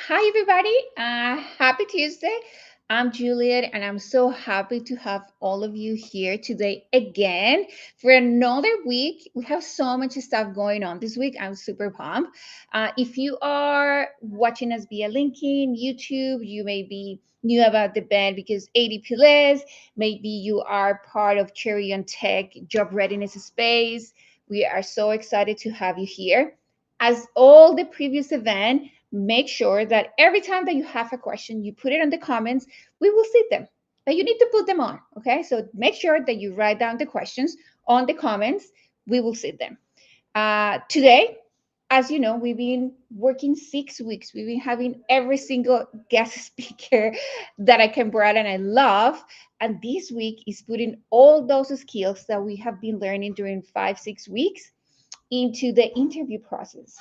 Hi, everybody. Happy Tuesday. I'm Juliet, and I'm so happy to have all of you here today again for another week. We have so much stuff going on this week. I'm super pumped. If you are watching us via LinkedIn, YouTube, you may be new about the band because ADP Liz, maybe you are part of Cherry on Tech job readiness space. We are so excited to have you here. As all the previous event, make sure that every time that you have a question, you put it in the comments. We will see them, but you need to put them on. Okay, so make sure that you write down the questions on the comments. We will see them. Today, as you know, we've been working 6 weeks. We've been having every single guest speaker that I can bring and I love. And this week is putting all those skills that we have been learning during 5, 6 weeks into the interview process.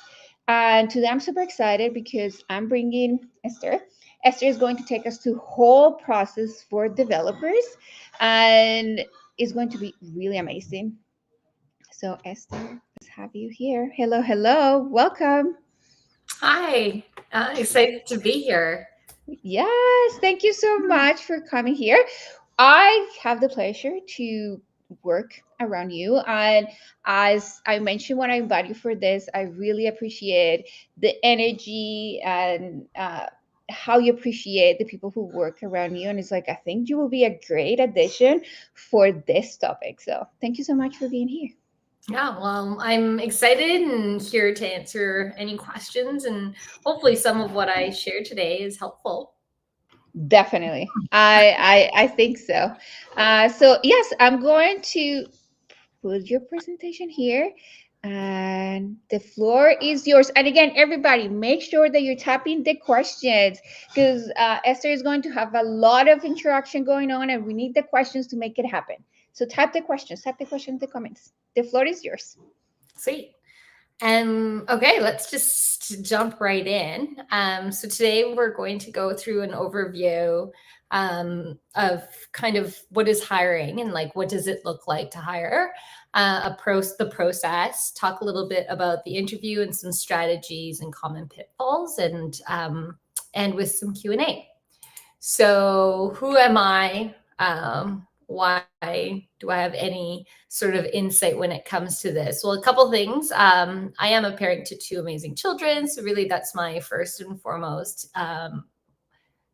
And today I'm super excited because I'm bringing Esther. Esther is going to take us through whole process for developers, and it's going to be really amazing. So Esther, let's have you here. Hello, hello, welcome. Hi, excited to be here. Yes, thank you so much for coming here. I have the pleasure to work around you. And as I mentioned when I invited you for this, I really appreciate the energy and how you appreciate the people who work around you. And it's like, I think you will be a great addition for this topic. So thank you so much for being here. Yeah, well, I'm excited and here to answer any questions, and hopefully, some of what I share today is helpful. Definitely. I think so. So yes, I'm going to put your presentation here and the floor is yours. And again, everybody, make sure that you're tapping the questions because Esther is going to have a lot of interaction going on and we need the questions to make it happen. So type the questions in the comments. The floor is yours. Sweet. Okay, let's just jump right in. So today we're going to go through an overview of kind of what is hiring and like what does it look like to hire, the process, talk a little bit about the interview and some strategies and common pitfalls, and with some Q&A. So who am I? Why do I have any sort of insight when it comes to this? Well, a couple things. I am a parent to two amazing children. So really that's my first and foremost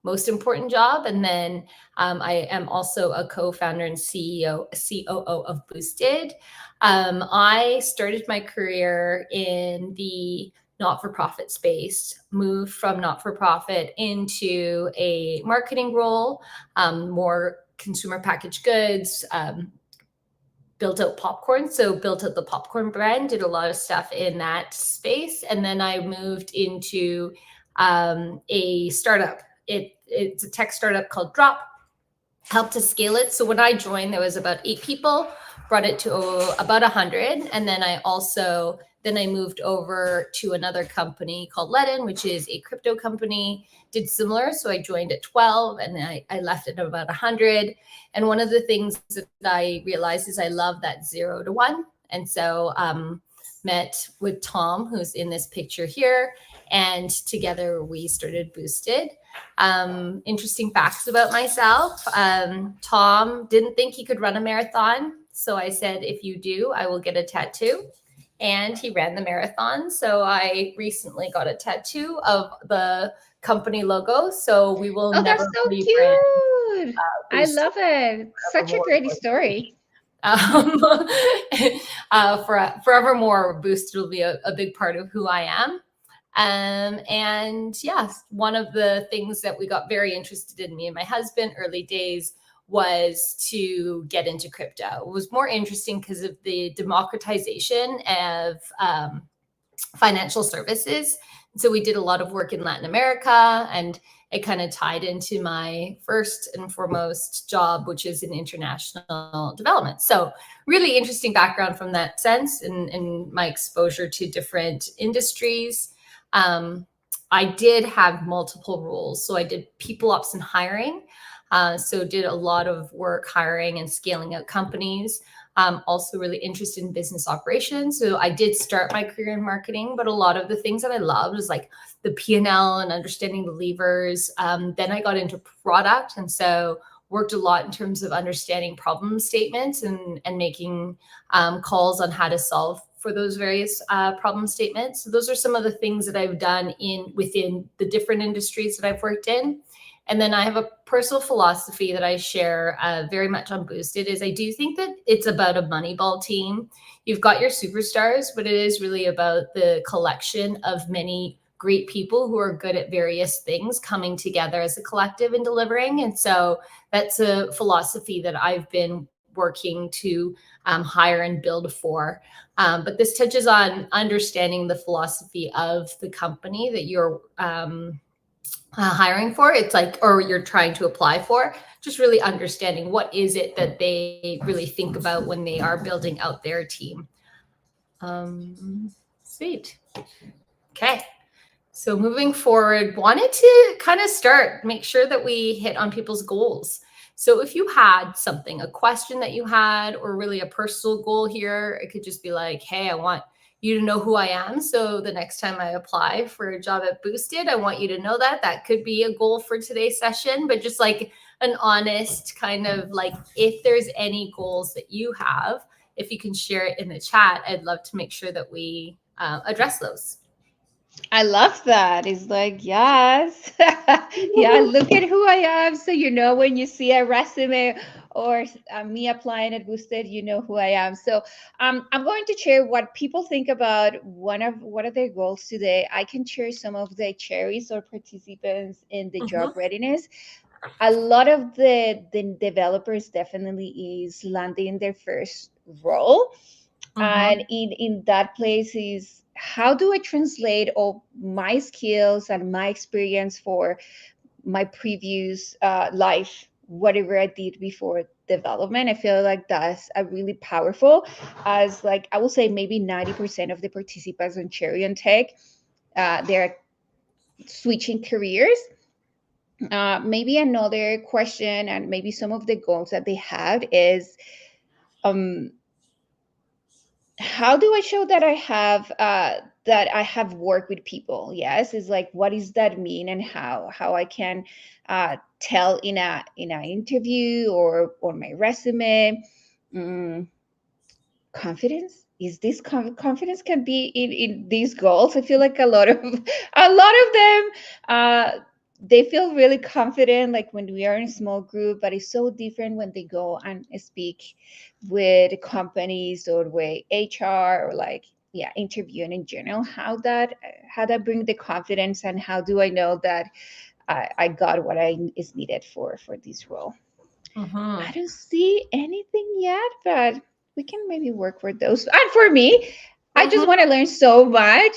most important job. And then I am also a co-founder and COO of Boosted. I started my career in the not-for-profit space, moved from not-for-profit into a marketing role, more consumer packaged goods, built out popcorn. So built out the popcorn brand, did a lot of stuff in that space. And then I moved into a startup. It's a tech startup called Drop, helped to scale it. So when I joined, there was about 8 people, brought it to about 100. And then I moved over to another company called Ledin, which is a crypto company, did similar. So I joined at 12 and I left at about 100. And one of the things that I realized is I love that 0 to 1. And so met with Tom, who's in this picture here. And together we started Boosted. Interesting facts about myself. Tom didn't think he could run a marathon. So I said, if you do, I will get a tattoo. And he ran the marathon. So I recently got a tattoo of the company logo. So we will Oh, that's never so rebrand cute. I Boosted love it. Such a forevermore. great story. Um, forevermore, Boosted will be a big part of who I am. And yes, one of the things that we got very interested in, me and my husband, early days, was to get into crypto. It was more interesting because of the democratization of financial services. So we did a lot of work in Latin America, and it kind of tied into my first and foremost job, which is in international development. So really interesting background from that sense, and my exposure to different industries. I did have multiple roles. So I did people ops and hiring. So did a lot of work hiring and scaling out companies. Also really interested in business operations. So I did start my career in marketing, but a lot of the things that I loved was like the P&L and understanding the levers. Then I got into product. And so worked a lot in terms of understanding problem statements and making calls on how to solve for those various problem statements. So those are some of the things that I've done in within the different industries that I've worked in. And then I have a personal philosophy that I share very much on Boosted is I do think that it's about a Moneyball team. You've got your superstars, but it is really about the collection of many great people who are good at various things coming together as a collective and delivering. And so that's a philosophy that I've been working to hire and build for. But this touches on understanding the philosophy of the company that you're hiring for. It's like, or you're trying to apply for, just really understanding what is it that they really think about when they are building out their team. Sweet. Okay. So moving forward, wanted to kind of start, make sure that we hit on people's goals. So if you had something, a question that you had, or really a personal goal here, it could just be like, hey, I want you to know who I am. So the next time I apply for a job at Boosted, I want you to know that. That could be a goal for today's session, but just like an honest kind of like, if there's any goals that you have, if you can share it in the chat, I'd love to make sure that we address those. I love that. It's like, yes. Yeah, look at who I am. So, when you see a resume or me applying at Boosted, you know who I am. So, I'm going to share what people think about what are their goals today. I can share some of the cherries or participants in the job Mm-hmm. readiness. A lot of the developers definitely is landing their first role, Mm-hmm. and in that place is how do I translate all my skills and my experience for my previous life, whatever I did before development. I feel like that's a really powerful, as like I will say maybe 90% of the participants on Cherry and Tech, they're switching careers. Maybe another question and maybe some of the goals that they have is, um, how do I show that I have worked with people? Yes, is like what does that mean, and how I can tell in a interview or on my resume. Mm, confidence is this confidence can be in these goals. I feel like a lot of them, uh they feel really confident like when we are in a small group, but it's so different when they go and speak with companies or with HR or like, yeah, interviewing in general. How that bring the confidence, and how do I know that I got what I is needed for this role? I Mm-hmm. don't see anything yet, but we can maybe work for those. And for me, I just want Mm-hmm. to learn so much,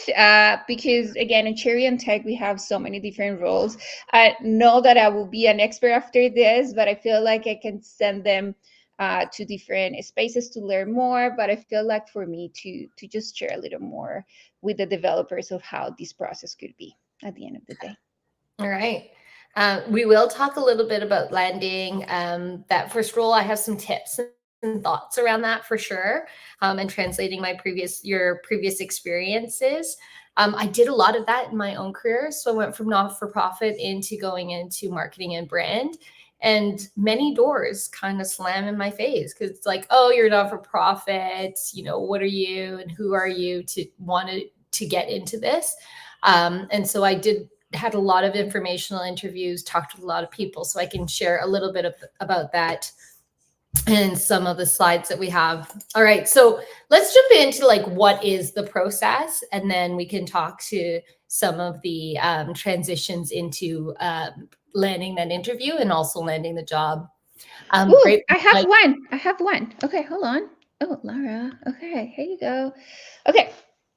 because, again, in Cherry and Tech, we have so many different roles. I know that I will be an expert after this, but I feel like I can send them to different spaces to learn more. But I feel like for me to just share a little more with the developers of how this process could be at the end of the day. All right. We will talk a little bit about landing that first role. I have some tips and thoughts around that for sure, and translating your previous experiences. I did a lot of that in my own career. So I went from not for profit into going into marketing and brand. And many doors kind of slam in my face because it's like, oh, you're not for profit. What are you and who are you to want to get into this? And so I did had a lot of informational interviews, talked to a lot of people, so I can share a little bit about that and some of the slides that we have. All right, so let's jump into like what is the process, and then we can talk to some of the transitions into landing that interview and also landing the job. Ooh, Great, I have like, one. I have one. Okay, hold on. Oh, Laura. Okay, here you go. Okay.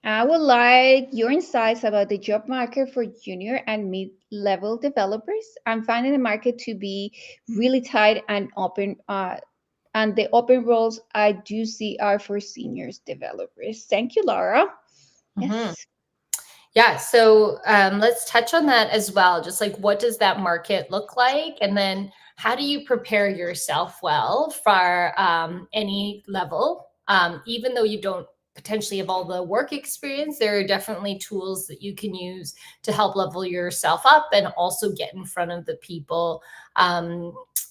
I would like your insights about the job market for junior and mid-level developers. I'm finding the market to be really tight and open. And the open roles I do see are for seniors developers. Thank you, Laura. mhm. Yes. Yeah, so let's touch on that as well. Just like what does that market look like, and then how do you prepare yourself well for any level? Even though you don't potentially have all the work experience, there are definitely tools that you can use to help level yourself up and also get in front of the people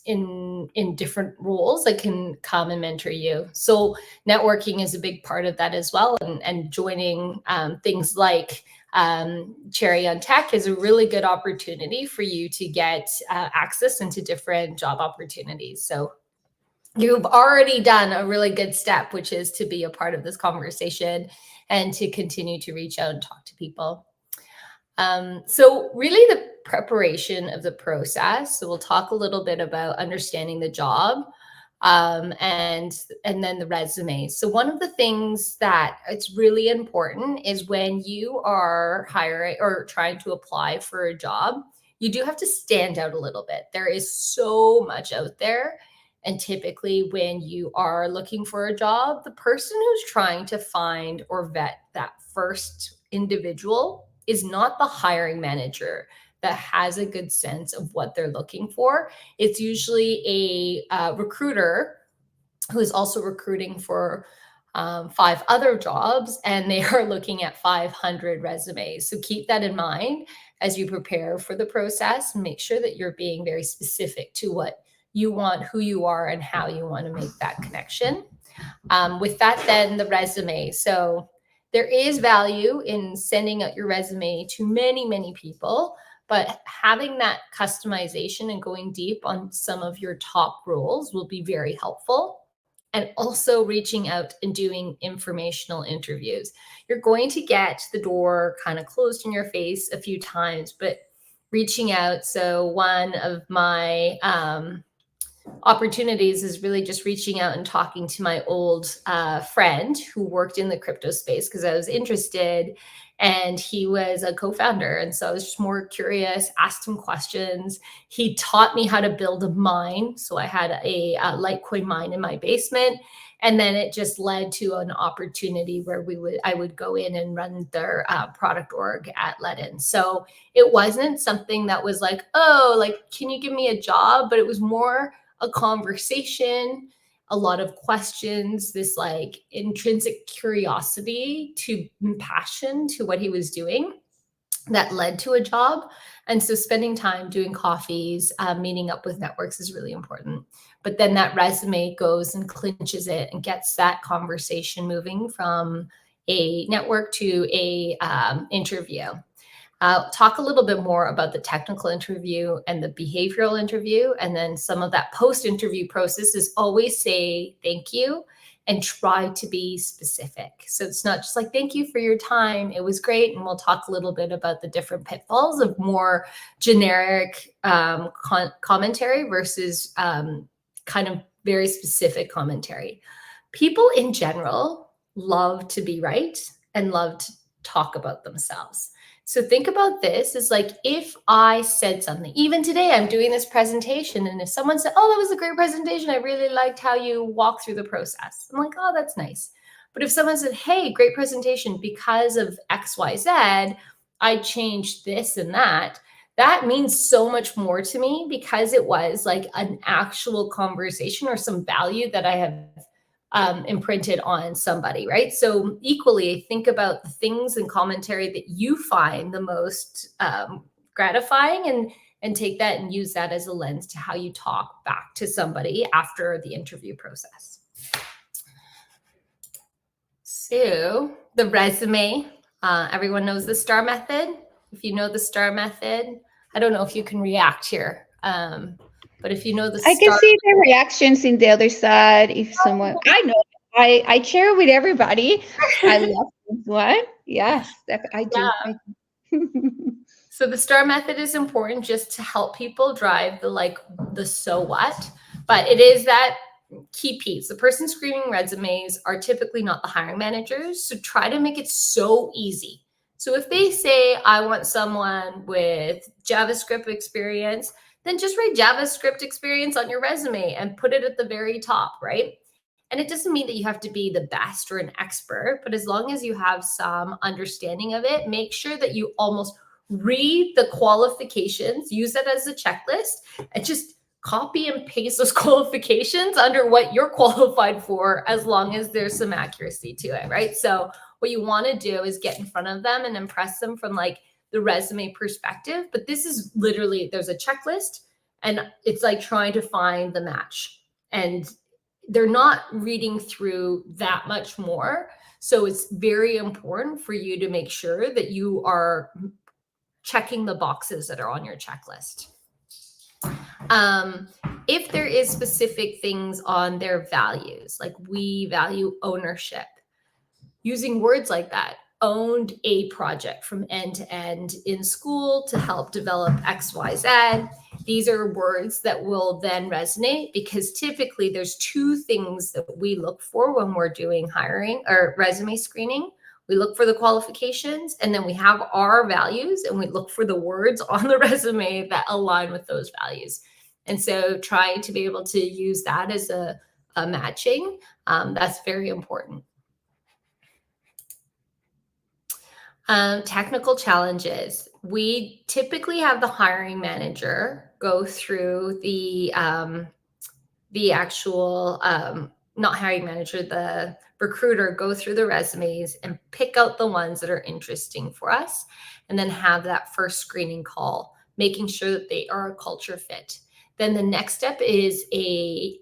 in different roles that can come and mentor you. So networking is a big part of that as well, and joining things like Cherry on Tech is a really good opportunity for you to get access into different job opportunities. So you've already done a really good step, which is to be a part of this conversation and to continue to reach out and talk to people. So really the preparation of the process. So we'll talk a little bit about understanding the job, and then the resume. So one of the things that it's really important is when you are hiring or trying to apply for a job, you do have to stand out a little bit. There is so much out there. And typically, when you are looking for a job, the person who's trying to find or vet that first individual is not the hiring manager that has a good sense of what they're looking for. It's usually a recruiter who is also recruiting for 5 other jobs, and they are looking at 500 resumes. So keep that in mind as you prepare for the process. Make sure that you're being very specific to what you want, who you are, and how you want to make that connection. With that, then the resume. So there is value in sending out your resume to many, many people, but having that customization and going deep on some of your top roles will be very helpful. And also reaching out and doing informational interviews. You're going to get the door kind of closed in your face a few times, but reaching out. So one of my opportunities is really just reaching out and talking to my old friend who worked in the crypto space because I was interested, and he was a co-founder, and so I was just more curious, asked him questions. He taught me how to build a mine, so I had a Litecoin mine in my basement, and then it just led to an opportunity where I would go in and run their product org at Ledin. So it wasn't something that was like, oh, like, can you give me a job? But it was more a conversation, a lot of questions, this like intrinsic curiosity to passion to what he was doing that led to a job. And so spending time doing coffees, meeting up with networks is really important. But then that resume goes and clinches it and gets that conversation moving from a network to a interview. Talk a little bit more about the technical interview and the behavioral interview. And then some of that post-interview process is always say thank you and try to be specific. So it's not just like, thank you for your time. It was great. And we'll talk a little bit about the different pitfalls of more generic commentary versus kind of very specific commentary. People in general love to be right and love to talk about themselves. So think about this as like, if I said something, even today, I'm doing this presentation, and if someone said, oh, that was a great presentation, I really liked how you walked through the process. I'm like, oh, that's nice. But if someone said, hey, great presentation, because of XYZ, I changed this and that means so much more to me because it was like an actual conversation or some value that I have imprinted on somebody, right? So equally, think about the things in commentary that you find the most gratifying, and take that and use that as a lens to how you talk back to somebody after the interview process. So the resume, everyone knows the STAR method. If you know the STAR method, I don't know if you can react here. But if you know the I can STAR, see the reactions in the other side. If someone, I know, I share with everybody. I love this one. Yes, I do. yeah. I do. So the STAR method is important just to help people drive the so what, but it is that key piece. The person screening resumes are typically not the hiring managers, so try to make it so easy. So if they say, I want someone with JavaScript experience, then just write JavaScript experience on your resume and put it at the very top, right? And it doesn't mean that you have to be the best or an expert, but as long as you have some understanding of it, make sure that you almost read the qualifications, use it as a checklist, and just copy and paste those qualifications under what you're qualified for, as long as there's some accuracy to it, right? So what you want to do is get in front of them and impress them from like the resume perspective. But this is literally, there's a checklist, and it's like trying to find the match. And they're not reading through that much more. So it's very important for you to make sure that you are checking the boxes that are on your checklist. Um, if there is specific things on their values, like we value ownership, using words like that, owned a project from end to end in school to help develop XYZ. These are words that will then resonate, because typically there's two things that we look for when we're doing hiring or resume screening. We look for the qualifications, and then we have our values, and we look for the words on the resume that align with those values. And so trying to be able to use that as a matching, that's very important. Technical challenges. We typically have the hiring manager go through the actual, not hiring manager, the recruiter go through the resumes and pick out the ones that are interesting for us, and then have that first screening call, making sure that they are a culture fit. Then the next step is a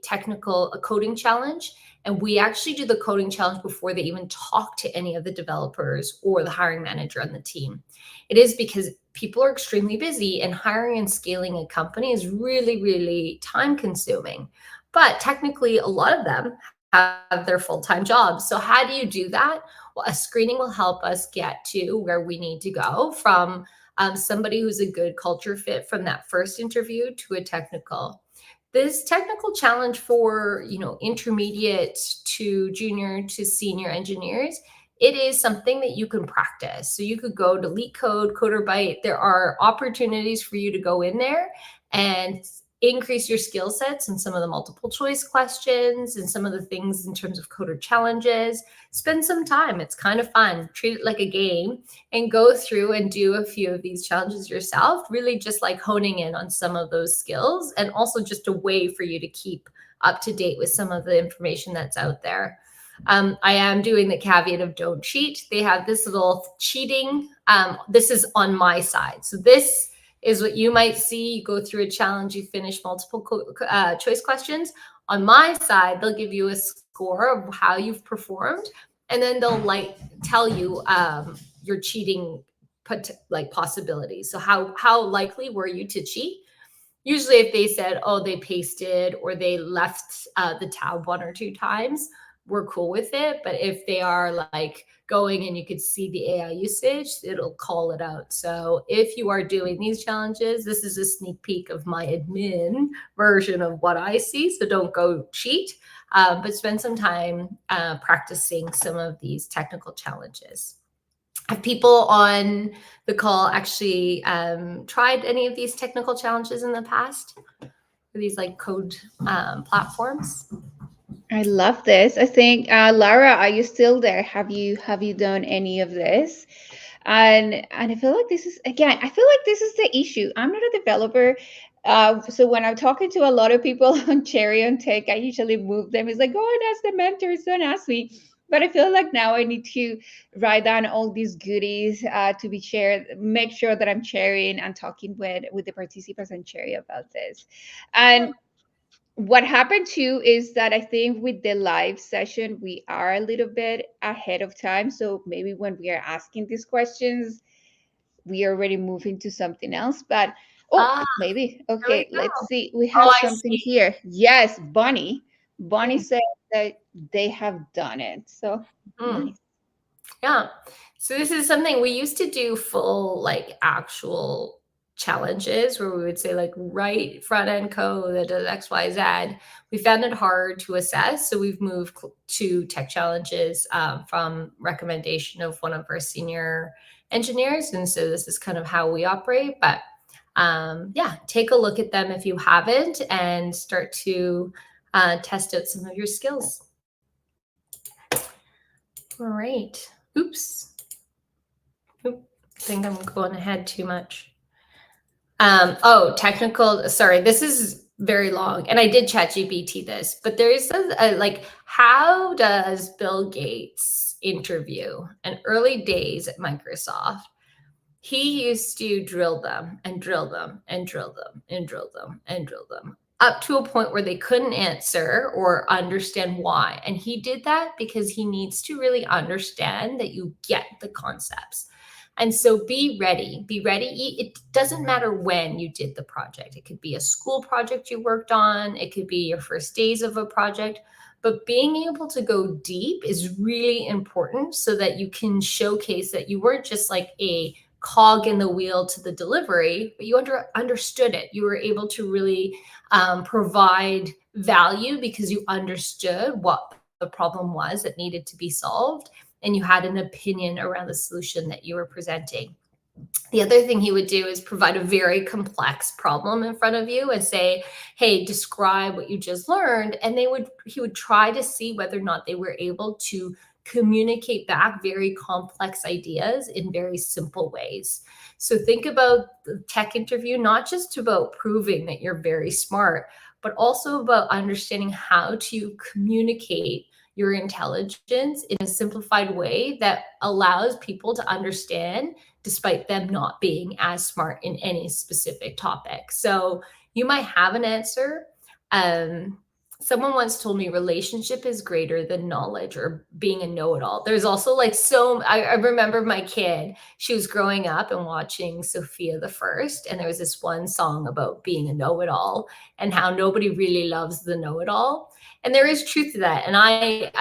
coding challenge. And we actually do the coding challenge before they even talk to any of the developers or the hiring manager on the team. It is because people are extremely busy, and hiring and scaling a company is really, really time consuming. But technically, a lot of them have their full-time jobs. So how do you do that? Well, a screening will help us get to where we need to go, from somebody who's a good culture fit from that first interview to a technical. This technical challenge for, intermediate to junior to senior engineers, it is something that you can practice. So you could go to LeetCode, CoderByte. There are opportunities for you to go in there and increase your skill sets in some of the multiple choice questions and some of the things in terms of coder challenges. Spend some time. It's kind of fun. Treat it like a game and go through and do a few of these challenges yourself, really just like honing in on some of those skills, and also just a way for you to keep up to date with some of the information that's out there. I am doing the caveat of don't cheat. They have this little cheating. This is on my side. So this is what you might see. You go through a challenge, you finish multiple choice questions. On my side, they'll give you a score of how you've performed, and then they'll tell you your cheating possibilities. So how likely were you to cheat? Usually if they said, oh, they pasted or they left the tab one or two times, we're cool with it. But if they are like going and you could see the AI usage, it'll call it out. So if you are doing these challenges, this is a sneak peek of my admin version of what I see. So don't go cheat, but spend some time practicing some of these technical challenges. Have people on the call actually tried any of these technical challenges in the past? For these like code platforms? I love this. I think, Lara, are you still there? Have you done any of this? And I feel like this is, again, I feel like this is the issue. I'm not a developer. So when I'm talking to a lot of people on Cherry on Tech, I usually move them. It's like, go and ask the mentors, don't ask me. But I feel like now I need to write down all these goodies to be shared, make sure that I'm sharing and talking with the participants on Cherry about this. And what happened too is that I think with the live session, we are a little bit ahead of time. So maybe when we are asking these questions, we are already moving to something else. But oh, Ah, maybe. there we Okay, let's go. see. We Oh, have I something see. here. Yes, Bonnie. Bonnie Mm, said that they have done it. So mm. nice. Yeah. So this is something we used to do, full like actual challenges where we would say like write front end code that does XYZ. We found it hard to assess. So we've moved to tech challenges from recommendation of one of our senior engineers. And so this is kind of how we operate. But yeah, take a look at them if you haven't, and start to test out some of your skills. All right. Oops. Oop, I think I'm going ahead too much. Oh, technical. Sorry, this is very long. And I did chat GPT this, but there is like, how does Bill Gates interview? In early days at Microsoft, he used to drill them and drill them and drill them and drill them and drill them up to a point where they couldn't answer or understand why. And he did that because he needs to really understand that you get the concepts. And so be ready. Be ready. It doesn't matter when you did the project. It could be a school project you worked on, it could be your first days of a project. But being able to go deep is really important so that you can showcase that you weren't just like a cog in the wheel to the delivery, but you understood it. You were able to really provide value because you understood what the problem was that needed to be solved, and you had an opinion around the solution that you were presenting. The other thing he would do is provide a very complex problem in front of you and say, hey, describe what you just learned. And he would try to see whether or not they were able to communicate back very complex ideas in very simple ways. So think about the tech interview, not just about proving that you're very smart, but also about understanding how to communicate your intelligence in a simplified way that allows people to understand despite them not being as smart in any specific topic. So you might have an answer. Um, Someone once told me relationship is greater than knowledge or being a know-it-all. There's also like, so I remember my kid, she was growing up and watching Sophia the First, and there was this one song about being a know-it-all and how nobody really loves the know-it-all. And there is truth to that. And I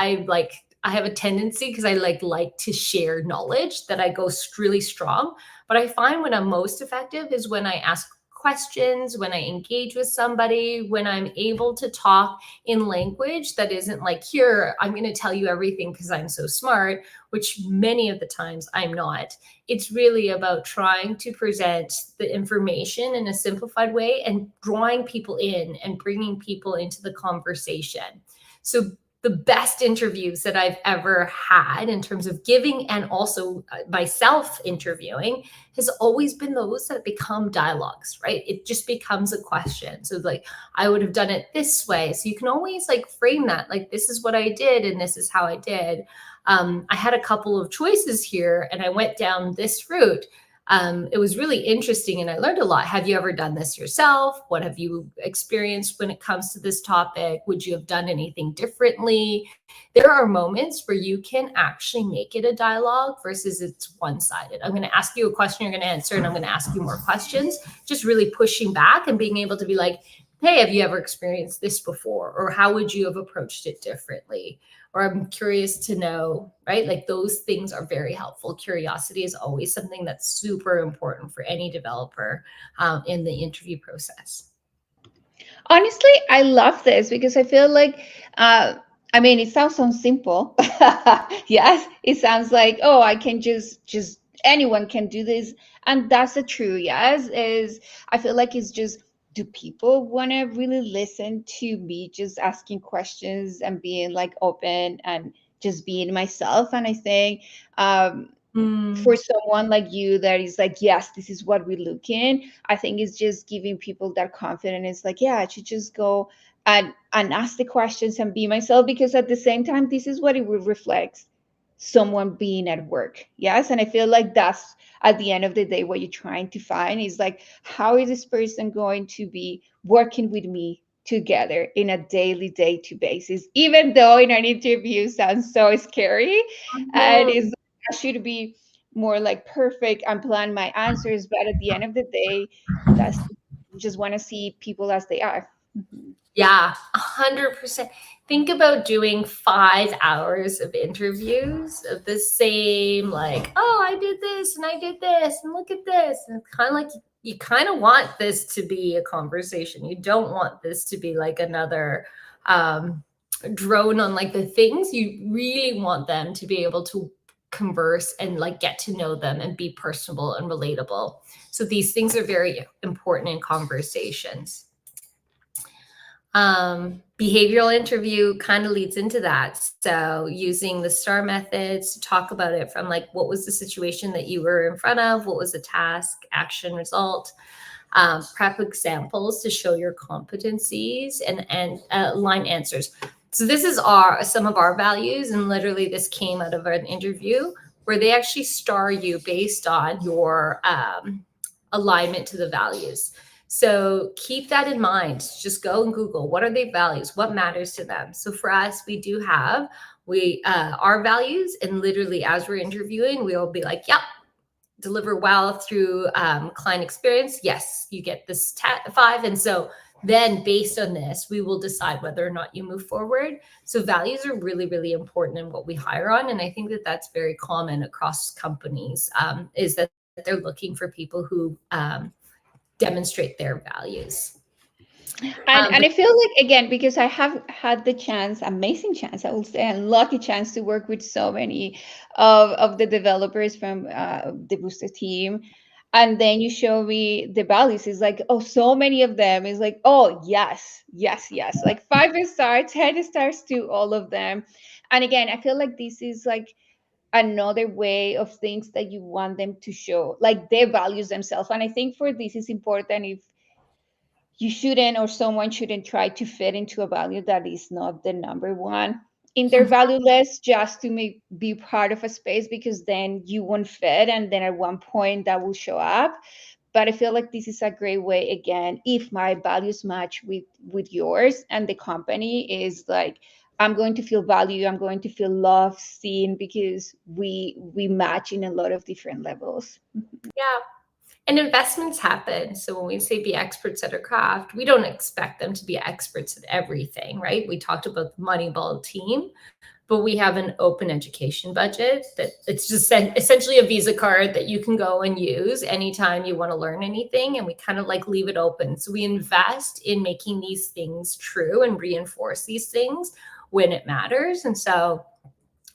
have a tendency, because I like to share knowledge, that I go really strong. But I find when I'm most effective is when I ask questions, when I engage with somebody, when I'm able to talk in language that isn't like, here, I'm going to tell you everything because I'm so smart, which many of the times I'm not. It's really about trying to present the information in a simplified way and drawing people in and bringing people into the conversation. So the best interviews that I've ever had in terms of giving and also myself interviewing has always been those that become dialogues, right? It just becomes a question. So like, I would have done it this way. So you can always like frame that, like, this is what I did and this is how I did. I had a couple of choices here and I went down this route. It was really interesting and I learned a lot. Have you ever done this yourself? What have you experienced when it comes to this topic? Would you have done anything differently? There are moments where you can actually make it a dialogue versus it's one-sided. I'm going to ask you a question, you're going to answer, and I'm going to ask you more questions, just really pushing back and being able to be like, hey, have you ever experienced this before? Or how would you have approached it differently? Or I'm curious to know, right? Like those things are very helpful. Curiosity is always something that's super important for any developer in the interview process. Honestly, I love this because I feel like, uh, I mean, it sounds so simple. Yes, it sounds like, oh, I can just anyone can do this, and that's the true. Yes, is I feel like it's just, do people want to really listen to me just asking questions and being like open and just being myself? And I think, for Mm. someone like you that is like, yes, this is what we're looking, I think it's just giving people that confidence. It's like, yeah, I should just go and ask the questions and be myself, because at the same time, this is what it will reflect, someone being at work. Yes, and I feel like that's at the end of the day what you're trying to find is like, how is this person going to be working with me together in a daily day to basis, even though in an interview sounds so scary, and is, Mhm. I should be more like perfect and plan my answers. But at the end of the day, that's, you just want to see people as they are. Mhm. Yeah, 100%. Think about doing 5 hours of interviews of the same, like, oh, I did this and I did this and look at this. And it's kind of like you kind of want this to be a conversation. You don't want this to be like another um, drone on like the things. You really want them to be able to converse and like get to know them and be personable and relatable. So these things are very important in conversations. Behavioral interview kind of leads into that. So using the STAR methods to talk about it from like, what was the situation that you were in front of? What was the task, action, result? Prep examples to show your competencies and line answers. So this is some of our values, and literally this came out of an interview where they actually star you based on your alignment to the values. So keep that in mind. Just go and Google what are their values, what matters to them. So for us, we do have our values, and literally as we're interviewing, we will be like, yep, deliver well through client experience. Yes, you get this 5. And so then based on this, we will decide whether or not you move forward. So values are really, really important in what we hire on. And I think that that's very common across companies, is that they're looking for people who demonstrate their values. And I feel like, again, because I have had the chance, amazing chance, I will say, and lucky chance to work with so many of the developers from the Booster team. And then you show me the values. It's like, oh, so many of them. It's like, oh, yes, yes, yes. Like 5 stars, 10 stars to all of them. And again, I feel like this is like another way of things that you want them to show, like their values themselves. And I think for this is important, if you shouldn't, or someone shouldn't try to fit into a value that is not the number one in their value list just to make be part of a space, because then you won't fit, and then at one point that will show up. But I feel like this is a great way, again, if my values match with yours, and the company is like, I'm going to feel value, I'm going to feel love, seen, because we match in a lot of different levels. Yeah. And investments happen. So when we say be experts at our craft, we don't expect them to be experts at everything, right? We talked about the Moneyball team, but we have an open education budget that it's just essentially a Visa card that you can go and use anytime you want to learn anything. And we kind of like leave it open. So we invest in making these things true and reinforce these things when it matters. And so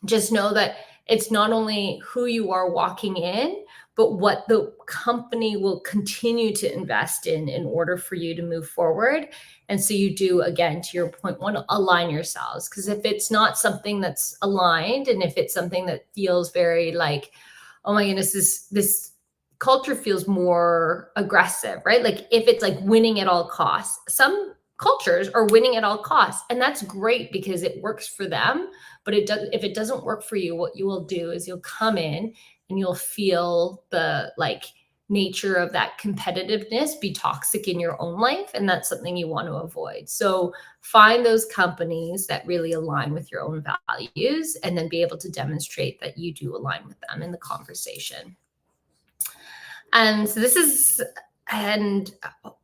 just know that it's not only who you are walking in, but what the company will continue to invest in order for you to move forward. And so you do, again, to your point, want to align yourselves. Because if it's not something that's aligned, and if it's something that feels very like, oh my goodness, this culture feels more aggressive, right? Like if it's like winning at all costs, some cultures are winning at all costs, and that's great because it works for them. But if it doesn't work for you, what you will do is you'll come in and you'll feel the like nature of that competitiveness be toxic in your own life, and that's something you want to avoid. So find those companies that really align with your own values, and then be able to demonstrate that you do align with them in the conversation. And so this is, and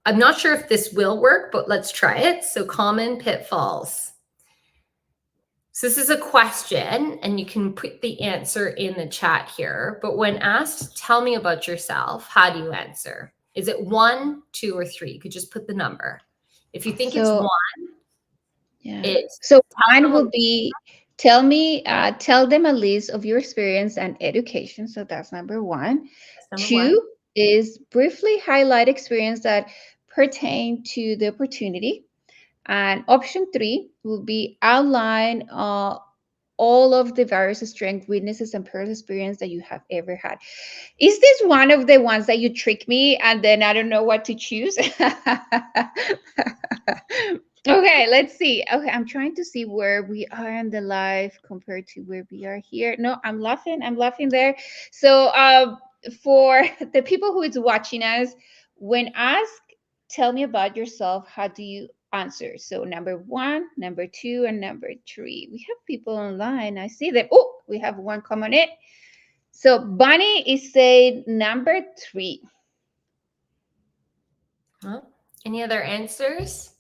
I'm not sure if this will work, but let's try it. So common pitfalls. So this is a question, and you can put the answer in the chat here. But when asked, tell me about yourself, how do you answer? Is it 1, 2, or 3? You could just put the number. If you think it's So 1, yeah. it's So tell mine them will be, tell them a list of your experience and education. So that's number one. that's number 1. Two is briefly highlight experience that pertain to the opportunity. And option three will be outline all of the various strengths, weaknesses, and personal experience that you have ever had. Is this one of the ones that you trick me and then I don't know what to choose? Okay, let's see. Okay, I'm trying to see where we are in the live compared to where we are here. No, I'm laughing. I'm laughing there. So, for the people who is watching us, when asked, tell me about yourself, how do you answer? So, number one, number two, and number three. We have people online. I see them. Oh, we have one coming in. So, Bunny is saying number three. Well, any other answers?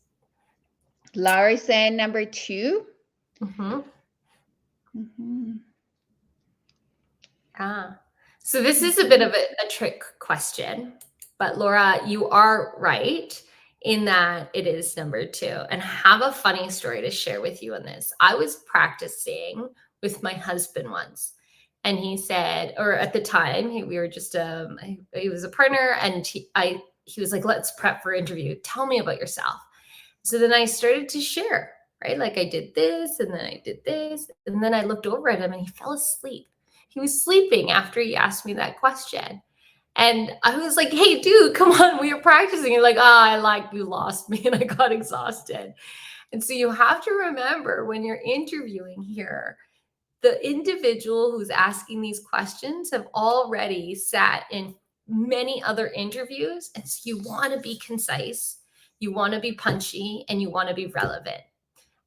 Laura is saying number 2. Mm-hmm. Mm-hmm. So this is a bit of a trick question, but Laura, you are right in that it is number 2. And I have a funny story to share with you on this. I was practicing with my husband once, and he said, or at the time, we were just he was a partner, and he was like, let's prep for interview. Tell me about yourself. So then I started to share, right? Like I did this, and then I did this, and then I looked over at him, and he fell asleep. He was sleeping after he asked me that question. And I was like, hey, dude, come on, we were practicing. You're like, I like you lost me and I got exhausted. And so you have to remember when you're interviewing here, the individual who's asking these questions have already sat in many other interviews. And so you want to be concise, you want to be punchy, and you want to be relevant.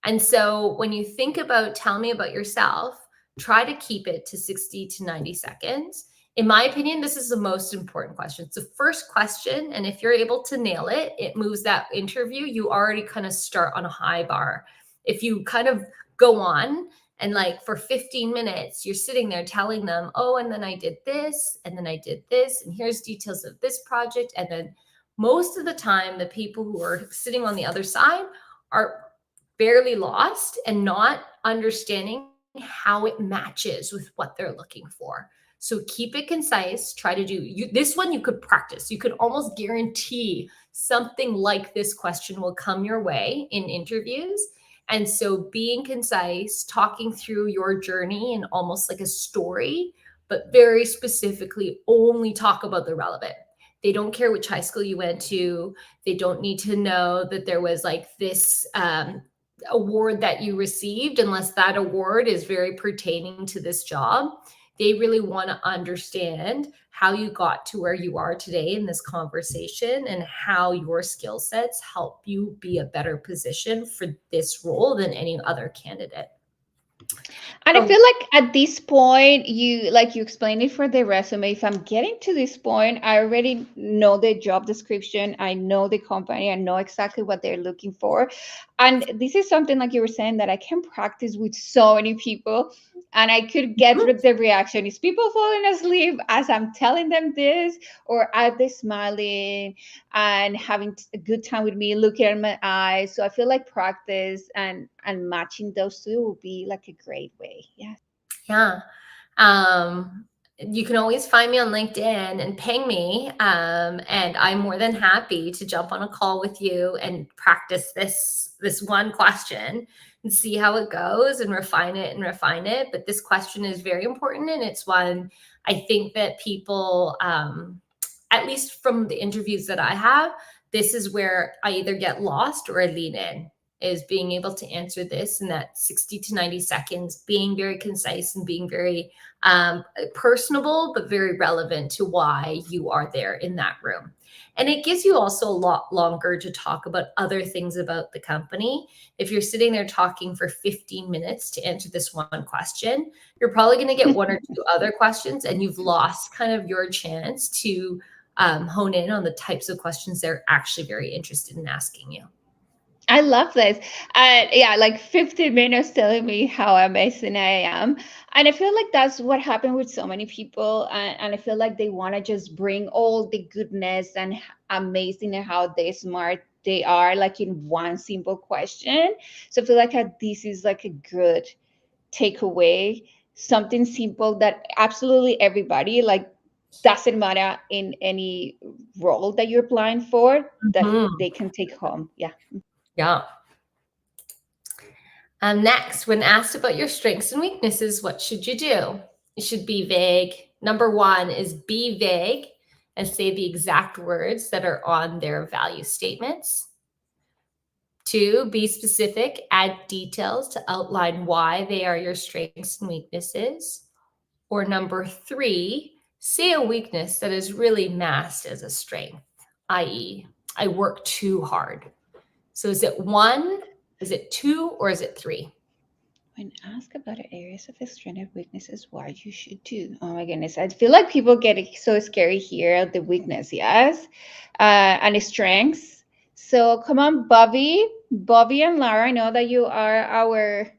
And so when you think about tell me about yourself, try to keep it to 60 to 90 seconds. In my opinion, this is the most important question. It's the first question. And if you're able to nail it, it moves that interview. You already kind of start on a high bar. If you kind of go on and like for 15 minutes, you're sitting there telling them, oh, and then I did this, and then I did this, and here's details of this project. And then most of the time, the people who are sitting on the other side are barely lost and not understanding how it matches with what they're looking for. So keep it concise. Try to do this one. You could practice. You could almost guarantee something like this question will come your way in interviews. And so being concise, talking through your journey and almost like a story, but very specifically only talk about the relevant. They don't care which high school you went to. They don't need to know that there was like this award that you received unless that award is very pertaining to this job. They really want to understand how you got to where you are today in this conversation and how your skill sets help you be a better position for this role than any other candidate. And I So, feel like at this point, you explained it for the resume. If I'm getting to this point, I already know the job description. I know the company. I know exactly what they're looking for. And this is something like you were saying that I can practice with so many people and I could get the reaction. Is people falling asleep as I'm telling them this, or are they smiling and having a good time with me, looking at my eyes? So I feel like practice and matching those two will be like a great way. Yes. yeah. You can always find me on LinkedIn and ping me. And I'm more than happy to jump on a call with you and practice this one question and see how it goes and refine it and refine it. But this question is very important, and it's one I think that people, at least from the interviews that I have, this is where I either get lost or I lean in, is being able to answer this in that 60 to 90 seconds, being very concise and being very personable, but very relevant to why you are there in that room. And it gives you also a lot longer to talk about other things about the company. If you're sitting there talking for 15 minutes to answer this one question, you're probably going to get one or two other questions, and you've lost kind of your chance to hone in on the types of questions they're actually very interested in asking you. I love this. Yeah, like 15 minutes telling me how amazing I am. And I feel like that's what happened with so many people. And I feel like they want to just bring all the goodness and amazing and how they smart they are, like in one simple question. So I feel like this is like a good takeaway, something simple that absolutely everybody, like, doesn't matter in any role that you're applying for, that Mhm. they can take home. Yeah. Yeah. Next, when asked about your strengths and weaknesses, what should you do? You should be vague. Number one is be vague and say the exact words that are on their value statements. Two, be specific, add details to outline why they are your strengths and weaknesses. Or number three, say a weakness that is really masked as a strength, i.e., I work too hard. So is it one, is it two, or is it three? When asked about the areas of his strength and weaknesses, what you should do. Oh my goodness. I feel like people get so scary here. The weakness, yes. And the strengths. So come on, Bobby. Bobby and Lara, I know that you are our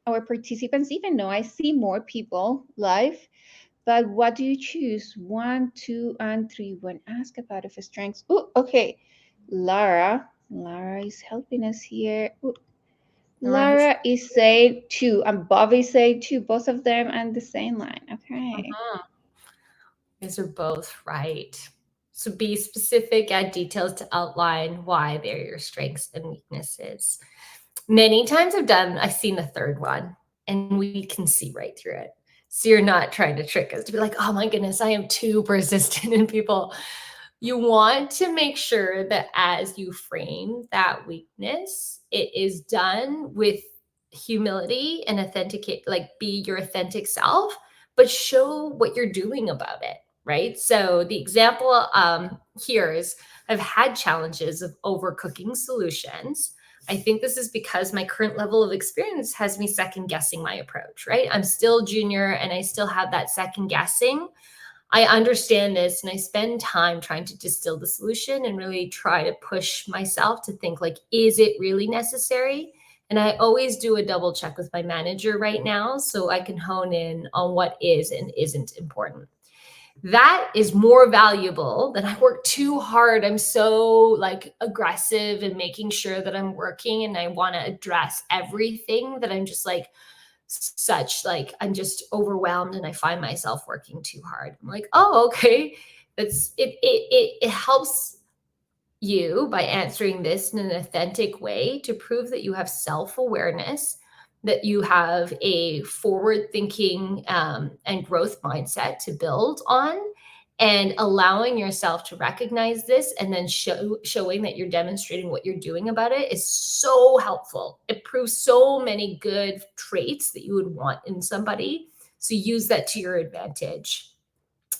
our participants, even though I see more people live. But what do you choose? One, two, and three when asked about if strengths. Oh, okay. Lara. Lara is helping us here. Ooh, Laura has Lara is say two, and Bobby say two, both of them on the same line. Okay. these are both right. So be specific, add details to outline why they're your strengths and weaknesses. Many times I've seen the third one and we can see right through it. So you're not trying to trick us to be like, oh my goodness, I am too persistent in people. You want to make sure that as you frame that weakness, it is done with humility and authenticate, like be your authentic self, but show what you're doing about it. Right. So the example here is I've had challenges of overcooking solutions. I think this is because my current level of experience has me second guessing my approach, right? I'm still junior and I still have that second guessing. I understand this and I spend time trying to distill the solution and really try to push myself to think like, is it really necessary? And I always do a double check with my manager right now so I can hone in on what is and isn't important. That is more valuable than I work too hard. I'm so like aggressive and making sure that I'm working and I want to address everything that I'm just like such like I'm just overwhelmed and I find myself working too hard. I'm like, oh, okay. It helps you by answering this in an authentic way to prove that you have self-awareness, that you have a forward thinking and growth mindset to build on, and allowing yourself to recognize this and then showing that you're demonstrating what you're doing about it is so helpful. It proves so many good traits that you would want in somebody, so use that to your advantage.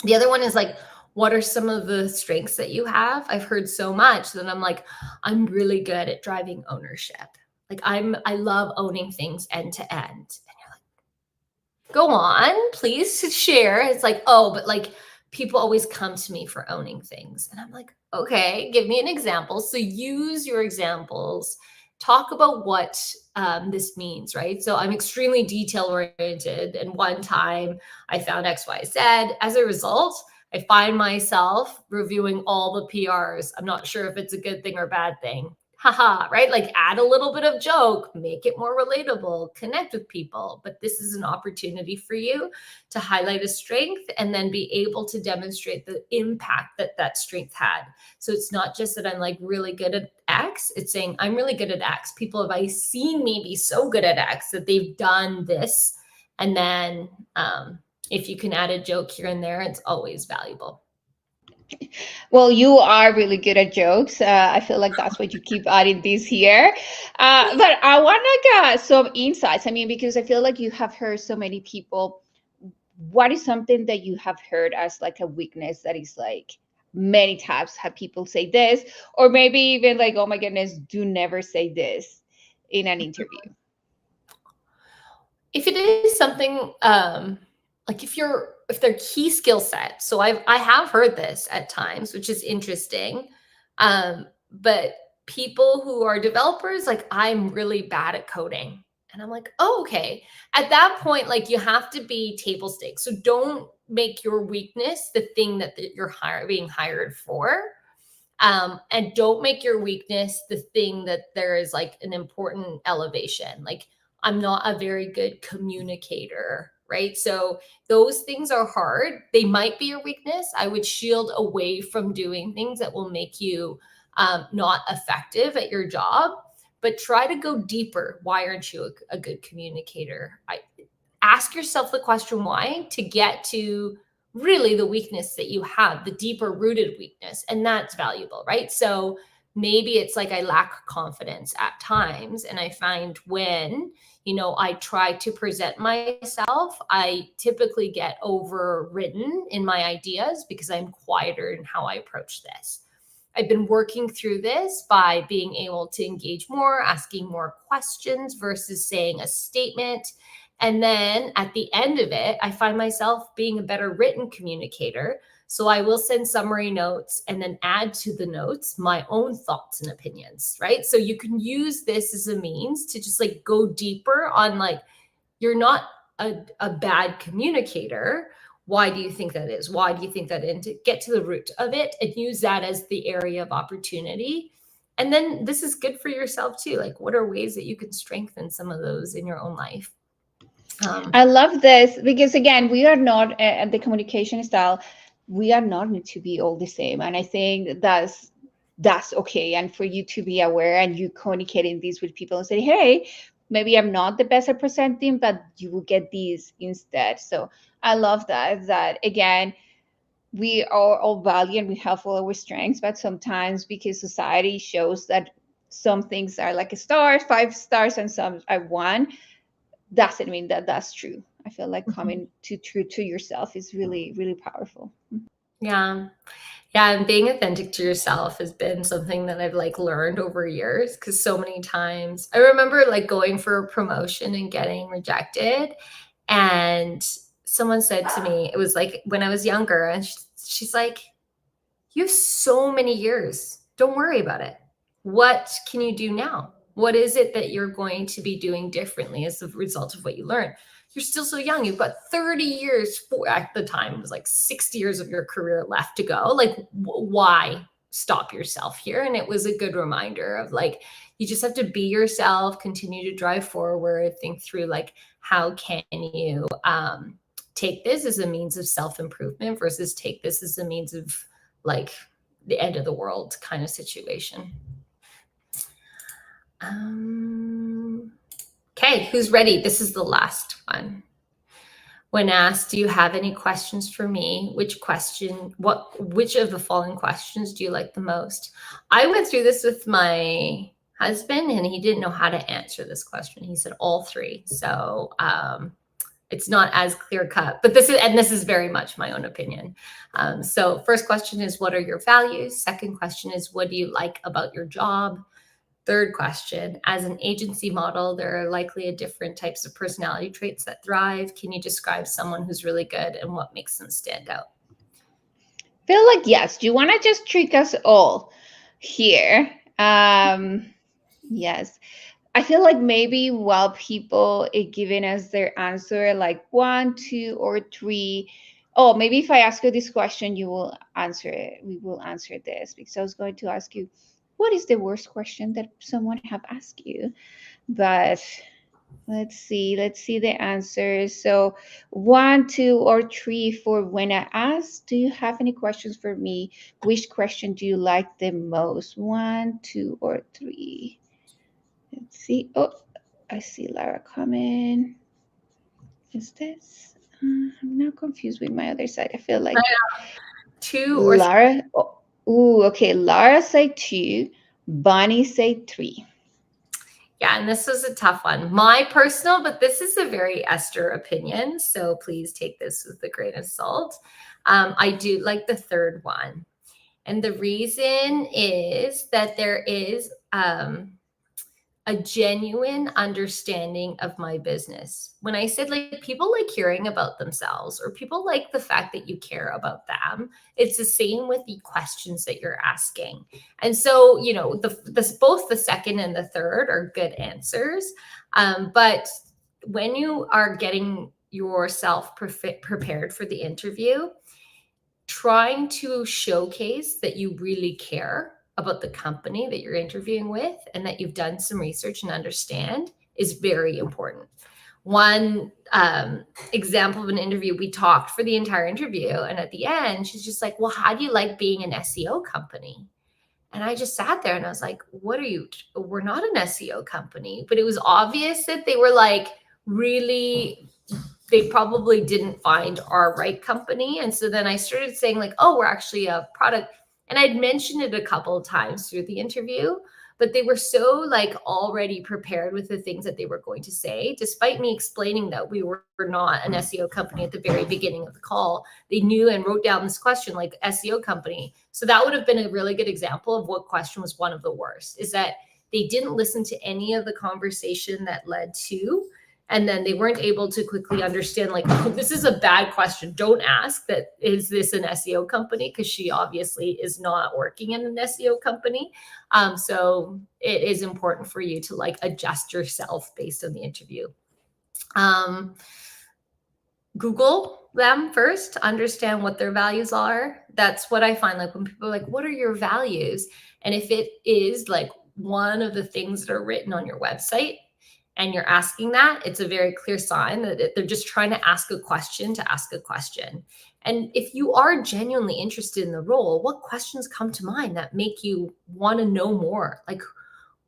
The other one is like, what are some of the strengths that you have? I've heard so much that I'm like, I'm really good at driving ownership. Like I love owning things end to end. And you're like, go on, please share. It's like, oh, but like people always come to me for owning things. And I'm like, okay, give me an example. So use your examples. Talk about what this means, right? So I'm extremely detail oriented. And one time I found XYZ. As a result, I find myself reviewing all the PRs. I'm not sure if it's a good thing or bad thing. Haha, right? Like add a little bit of joke, make it more relatable, connect with people. But this is an opportunity for you to highlight a strength and then be able to demonstrate the impact that that strength had. So it's not just that I'm like really good at X, it's saying I'm really good at X. People have I seen me be so good at X that they've done this. And then if you can add a joke here and there, it's always valuable. Well, you are really good at jokes. I feel like that's what you keep adding this here. But I want like some insights. I mean, because I feel like you have heard so many people. What is something that you have heard as like a weakness that is like many times have people say this, or maybe even like, oh my goodness, do never say this in an interview? If it is something like if their key skill set, so I have heard this at times, which is interesting. But people who are developers, like I'm really bad at coding. And I'm like, oh, okay. At that point, like you have to be table stakes. So don't make your weakness the thing that you're being hired for. And don't make your weakness the thing that there is like an important elevation. Like, I'm not a very good communicator, right? So, those things are hard. They might be a weakness. I would shield away from doing things that will make you not effective at your job, but try to go deeper. Why aren't you a good communicator? Ask yourself the question why to get to really the weakness that you have, the deeper rooted weakness. And that's valuable, right? So maybe it's like I lack confidence at times. And I find when, I try to present myself, I typically get overridden in my ideas because I'm quieter in how I approach this. I've been working through this by being able to engage more, asking more questions versus saying a statement. And then at the end of it, I find myself being a better written communicator. So I will send summary notes and then add to the notes my own thoughts and opinions, right? So you can use this as a means to just like go deeper on like, you're not a bad communicator. Why do you think that is? Why do you think that? And to get to the root of it and use that as the area of opportunity. And then this is good for yourself too. Like, what are ways that you can strengthen some of those in your own life? I love this because again, we are not at the communication style. We are not need to be all the same, and I think that's okay. And for you to be aware and you communicating this with people and say, hey, maybe I'm not the best at presenting, but you will get these instead. So I love that again, we are all valiant, we have all our strengths, but sometimes because society shows that some things are like a star, 5 stars, and some are one, doesn't mean that that's true. I feel like Mhm. coming to true to yourself is really, really powerful. Yeah. Yeah, and being authentic to yourself has been something that I've like learned over years because so many times I remember like going for a promotion and getting rejected. And someone said to me, it was like when I was younger, and she's like, you have so many years. Don't worry about it. What can you do now? What is it that you're going to be doing differently as a result of what you learned? You're still so young. You've got 30 years, at the time, it was like 60 years of your career left to go. Like, why stop yourself here? And it was a good reminder of like, you just have to be yourself, continue to drive forward, think through like, how can you take this as a means of self improvement versus take this as a means of like the end of the world kind of situation. Okay, who's ready? This is the last one. When asked, do you have any questions for me? Which of the following questions do you like the most? I went through this with my husband and he didn't know how to answer this question. He said all three. So it's not as clear cut, but this is very much my own opinion. So first question is, what are your values? Second question is, what do you like about your job? Third question, as an agency model, there are likely a different types of personality traits that thrive. Can you describe someone who's really good and what makes them stand out? Feel like yes. Do you want to just trick us all here? Yes. I feel like maybe while people are giving us their answer, like one, two, or three. Oh, maybe if I ask you this question, you will answer it. We will answer this because I was going to ask you, what is the worst question that someone have asked you? But let's see the answers. So one, two, or three for when I ask, do you have any questions for me? Which question do you like the most? One, two, or three? Let's see. Oh, I see Lara coming. Is this? I'm now confused with my other side. I feel like Two or three? Lara. Oh, ooh, okay. Lara say two. Bonnie say three. Yeah, and this was a tough one. My personal, but this is a very Esther opinion, so please take this with a grain of salt. I do like the third one. And the reason is that there is a genuine understanding of my business. When I said like people like hearing about themselves or people like the fact that you care about them, it's the same with the questions that you're asking. And so, you know, both the second and the third are good answers. But when you are getting yourself prepared for the interview, trying to showcase that you really care about the company that you're interviewing with and that you've done some research and understand is very important. One example of an interview, we talked for the entire interview, and at the end, she's just like, well, how do you like being an SEO company? And I just sat there and I was like, what are you? We're not an SEO company. But it was obvious that they were like really, they probably didn't find our right company. And so then I started saying, like, oh, we're actually a product. And I'd mentioned it a couple of times through the interview, but they were so like already prepared with the things that they were going to say, despite me explaining that we were not an SEO company at the very beginning of the call. They knew and wrote down this question like SEO company. So that would have been a really good example of what question was one of the worst, is that they didn't listen to any of the conversation that led to, and then they weren't able to quickly understand like, oh, this is a bad question, don't ask that, is this an SEO company, because she obviously is not working in an SEO company. So it is important for you to like adjust yourself based on the interview. Google them first, understand what their values are. That's what I find, like when people are like, what are your values? And if it is like one of the things that are written on your website and you're asking that, it's a very clear sign that they're just trying to ask a question to ask a question. And if you are genuinely interested in the role, what questions come to mind that make you want to know more? Like,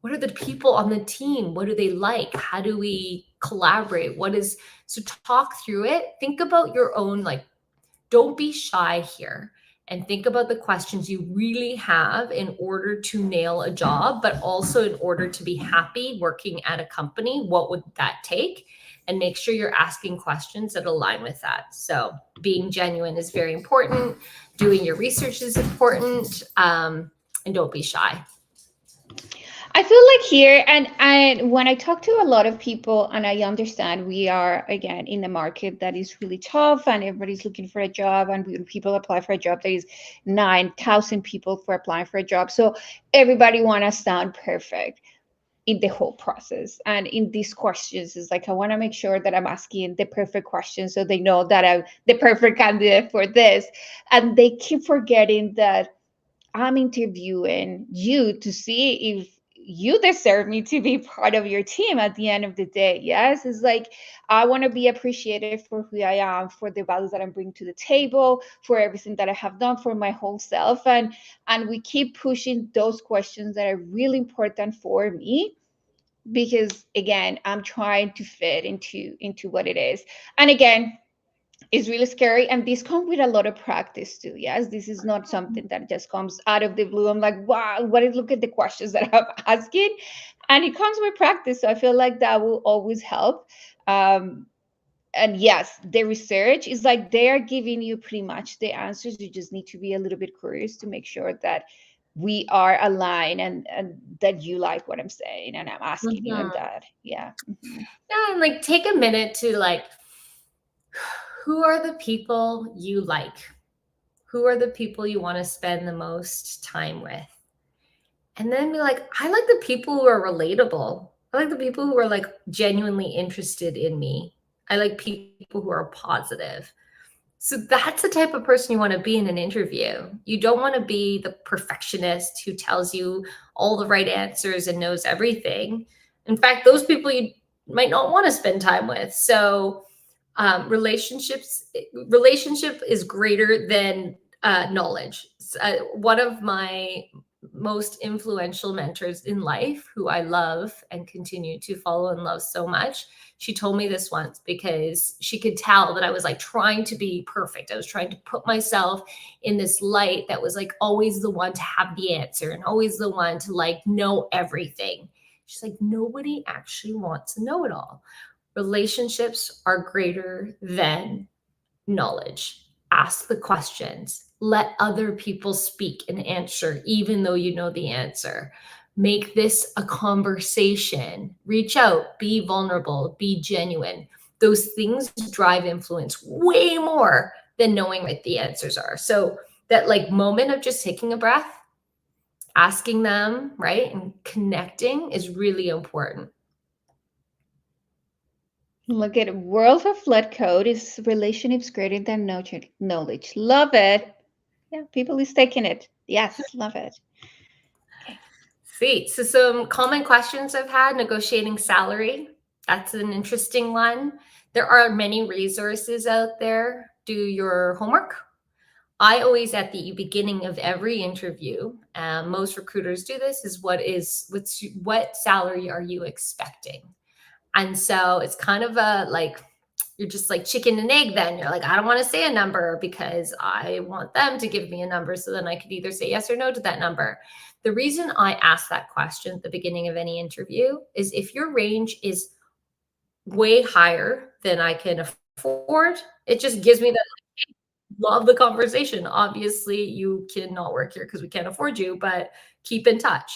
What are the people on the team? What do they like? How do we collaborate? What is, so talk through it. Think about your own, like, don't be shy here, and think about the questions you really have in order to nail a job, but also in order to be happy working at a company. What would that take? And make sure you're asking questions that align with that. So being genuine is very important. Doing your research is important. And don't be shy. I feel like here, and when I talk to a lot of people, and I understand we are again in a market that is really tough, and everybody's looking for a job, and when people apply for a job, there is 9,000 people for applying for a job, so everybody want to sound perfect in the whole process. And in these questions, is like I want to make sure that I'm asking the perfect questions so they know that I'm the perfect candidate for this, and they keep forgetting that I'm interviewing you to see if you deserve me to be part of your team at the end of the day. Yes, it's like I want to be appreciated for who I am, for the values that I'm bringing to the table, for everything that I have done for my whole self, and we keep pushing those questions that are really important for me, because again, I'm trying to fit into what it is. And again, is really scary, and this comes with a lot of practice too. Yes, this is not something that just comes out of the blue. I'm like, wow, what is, look at the questions that I'm asking, and it comes with practice, so I feel like that will always help. um, and yes, the research is like they are giving you pretty much the answers. You just need to be a little bit curious to make sure that we are aligned, and that you like what I'm saying and I'm asking you, and Mhm. that, yeah. Mhm. Yeah, and like take a minute to like, who are the people you like? Who are the people you want to spend the most time with? And then be like, I like the people who are relatable. I like the people who are like genuinely interested in me. I like people who are positive. So that's the type of person you want to be in an interview. You don't want to be the perfectionist who tells you all the right answers and knows everything. In fact, those people you might not want to spend time with. So relationship is greater than knowledge. One of my most influential mentors in life, who I love and continue to follow and love so much, she told me this once because she could tell that I was like trying to be perfect. I was trying to put myself in this light that was like always the one to have the answer and always the one to like know everything. She's like, nobody actually wants to know it all. Relationships are greater than knowledge. Ask the questions. Let other people speak and answer, even though you know the answer. Make this a conversation. Reach out, be vulnerable, be genuine. Those things drive influence way more than knowing what the answers are. So, that like moment of just taking a breath, asking them, right, and connecting is really important. Look at World of Flood Code is relationships greater than knowledge. Love it. Yeah, people is taking it. Yes, love it. Okay. Sweet. So some common questions I've had: negotiating salary. That's an interesting one. There are many resources out there. Do your homework. I always, at the beginning of every interview, most recruiters do this, is what salary are you expecting? And so it's kind of a like, you're just like chicken and egg then. You're like, I don't want to say a number because I want them to give me a number so then I could either say yes or no to that number. The reason I ask that question at the beginning of any interview is if your range is way higher than I can afford, it just gives me that love the conversation. Obviously, you cannot work here because we can't afford you, but keep in touch.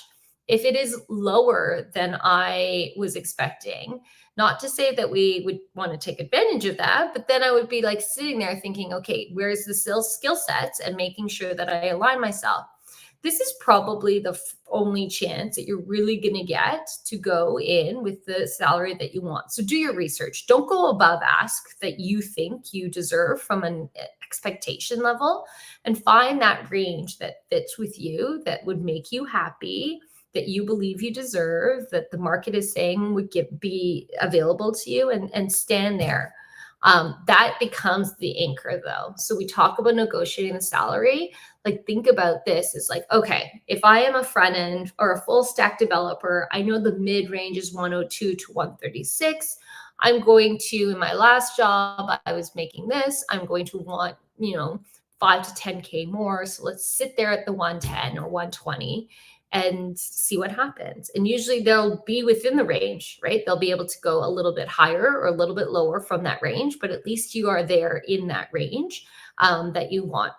If it is lower than I was expecting, not to say that we would want to take advantage of that, but then I would be like sitting there thinking, okay, where's the skill sets, and making sure that I align myself. This is probably the only chance that you're really going to get to go in with the salary that you want. So do your research. Don't go above ask that you think you deserve from an expectation level, and find that range that fits with you, that would make you happy, that you believe you deserve, that the market is saying would be available to you, and stand there. That becomes the anchor though. So we talk about negotiating the salary. Like, think about this. It's like, okay, if I am a front end or a full stack developer, I know the mid range is 102 to 136. I'm going to, in my last job, I was making this. I'm going to want, 5 to 10K more. So let's sit there at the 110 or 120 and see what happens. And usually they'll be within the range, right? They'll be able to go a little bit higher or a little bit lower from that range, but at least you are there in that range that you want.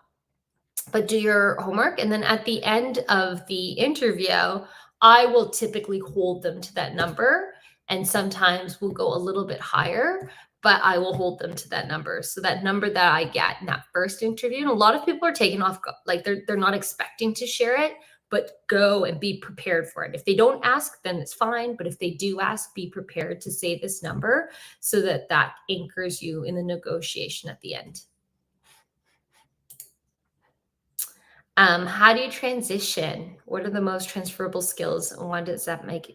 But do your homework. And then at the end of the interview, I will typically hold them to that number. And sometimes we'll go a little bit higher, but I will hold them to that number. So that number that I get in that first interview, and a lot of people are taking off, like they're not expecting to share it, but go and be prepared for it. If they don't ask, then it's fine. But if they do ask, be prepared to say this number so that that anchors you in the negotiation at the end. How do you transition? What are the most transferable skills, and why does that make?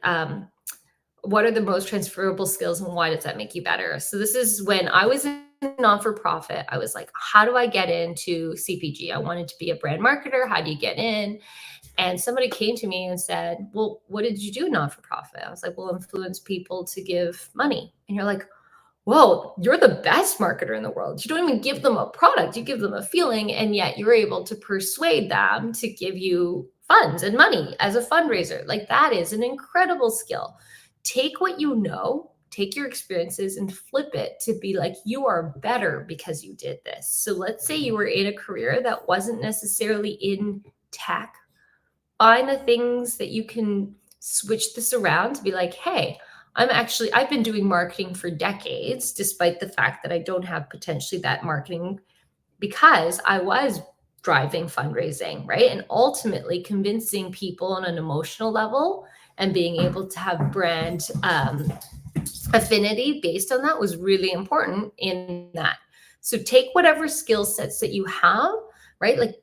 What are the most transferable skills, and why does that make you better? So this is when I was in non-for-profit. I was like, how do I get into CPG? I wanted to be a brand marketer. How do you get in? And somebody came to me and said, well, what did you do non-for-profit? I was like, well, influence people to give money. And you're like, whoa, you're the best marketer in the world. You don't even give them a product, you give them a feeling, and yet you're able to persuade them to give you funds and money as a fundraiser. Like, that is an incredible skill. Take what you know, take your experiences and flip it to be like, you are better because you did this. So let's say you were in a career that wasn't necessarily in tech. Find the things that you can switch this around to be like, hey, I've been doing marketing for decades, despite the fact that I don't have potentially that marketing, because I was driving fundraising, right? And ultimately convincing people on an emotional level and being able to have brand affinity based on that was really important in that. So take whatever skill sets that you have, right? Like,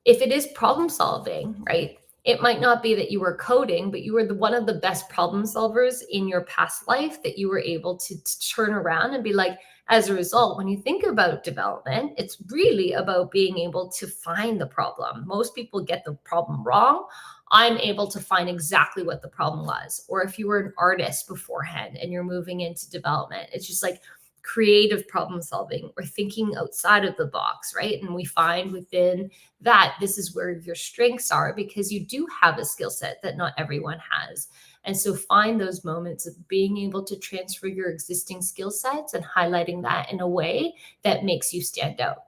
if it is problem solving, right? It might not be that you were coding, but you were one of the best problem solvers in your past life that you were able to turn around and be like, as a result, when you think about development, it's really about being able to find the problem. Most people get the problem wrong. I'm able to find exactly what the problem was. Or if you were an artist beforehand and you're moving into development, it's just like creative problem solving or thinking outside of the box, right? And we find within that this is where your strengths are, because you do have a skill set that not everyone has. And so find those moments of being able to transfer your existing skill sets and highlighting that in a way that makes you stand out.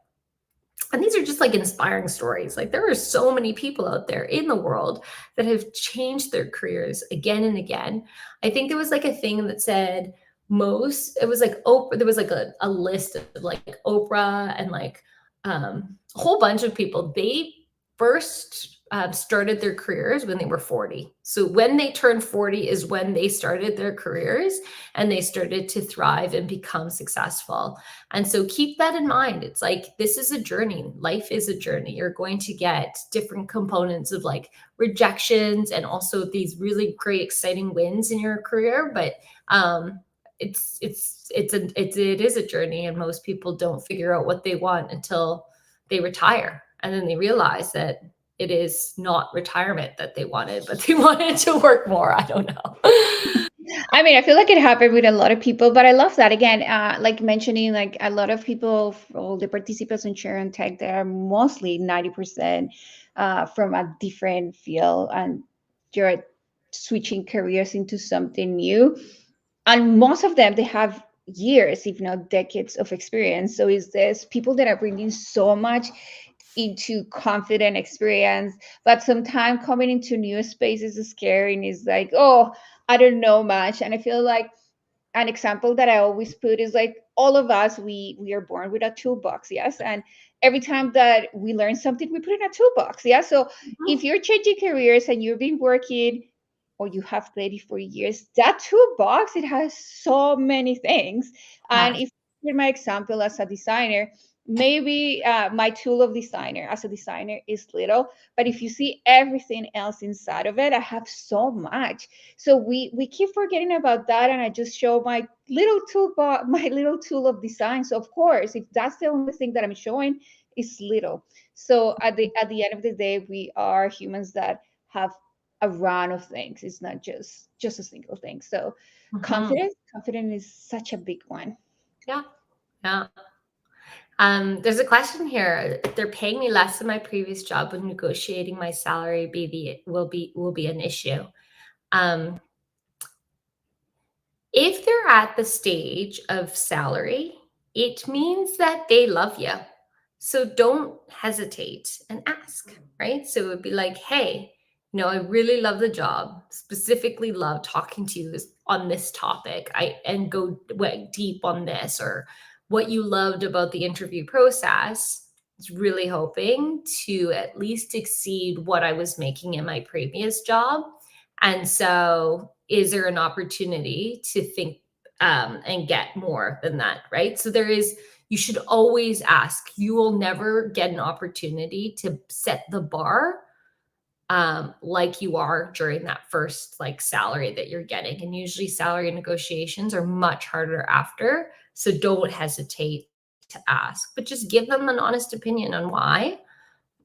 And these are just like inspiring stories. Like, there are so many people out there in the world that have changed their careers again and again. I think there was like a thing that said it was like Oprah, there was like a list of like Oprah and like a whole bunch of people. They first started their careers when they were 40. So when they turned 40 is when they started their careers and they started to thrive and become successful. And so keep that in mind. It's like, this is a journey. Life is a journey. You're going to get different components of like rejections and also these really great, exciting wins in your career. But it is a journey, and most people don't figure out what they want until they retire, and then they realize that it is not retirement that they wanted, but they wanted to work more. I don't know. I mean, I feel like it happened with a lot of people, but I love that again. Like mentioning, like a lot of people, all the participants in Share and Tech, they are mostly 90% from a different field, and you're switching careers into something new. And most of them, they have years, if not decades, of experience. So is this people that are bringing so much into confident experience, but sometimes coming into new spaces is scary and is like, oh, I don't know much. And I feel like an example that I always put is like, all of us, we are born with a toolbox, yes, and every time that we learn something, we put in a toolbox, yeah. So if you're changing careers and you've been working or you have 34 years, that toolbox, it has so many things. And Yeah. if in my example as a designer, maybe my tool of designer as a designer is little, but if you see everything else inside of it, I have so much. So we keep forgetting about that, and I just show my little tool, my little tool of design. So of course, if that's the only thing that I'm showing, it's little. So at the end of the day, we are humans that have a run of things. It's not just a single thing. So Mhm. confidence is such a big one. Yeah. Yeah. There's a question here. They're paying me less than my previous job. Would negotiating my salary will be an issue? Um, If they're at the stage of salary, it means that they love you. So don't hesitate and ask, right? So it would be like, hey, I really love the job, specifically love talking to you on this topic. And go deep on this, or what you loved about the interview process. I was really hoping to at least exceed what I was making in my previous job. And so, is there an opportunity to think and get more than that, right? So, you should always ask. You will never get an opportunity to set the bar like you are during that first like salary that you're getting. And usually, salary negotiations are much harder after. So, don't hesitate to ask, but just give them an honest opinion on why.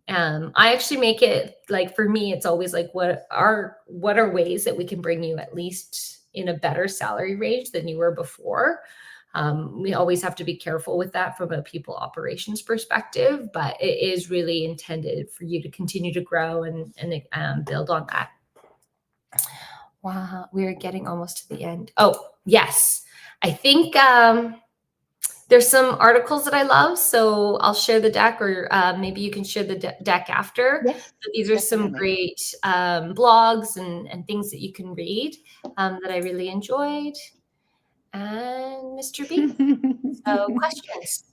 I actually make it like, for me, it's always like, what are ways that we can bring you at least in a better salary range than you were before. We always have to be careful with that from a people operations perspective, but it is really intended for you to continue to grow and build on that. Wow, we are getting almost to the end. Oh yes, I think there's some articles that I love, so I'll share the deck, or maybe you can share the deck after. Yes, But these are some definitely. great blogs and things that you can read that I really enjoyed. And Mr. B. So questions.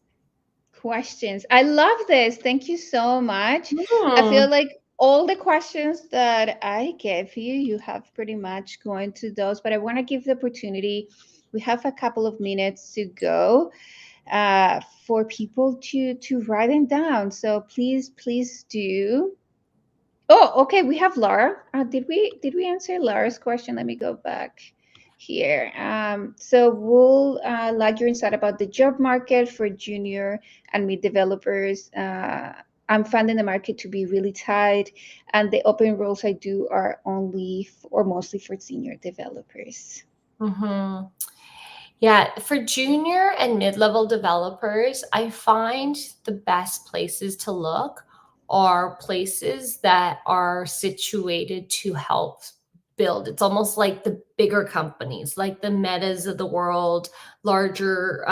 Questions. I love this. Thank you so much. I feel Hmm. like all the questions that I gave you, you have pretty much gone to those, but I want to give the opportunity. We have a couple of minutes to go for people to write them down. So please do. Oh, okay. We have Laura. Did we answer Laura's question? Let me go back here. So we'll like your insight about the job market for junior and mid developers. I'm finding the market to be really tight, and the open roles I do are only or mostly for senior developers. Hmm. Yeah, for junior and mid-level developers, I find the best places to look are places that are situated to help build. It's almost like the bigger companies, like the Metas of the world, larger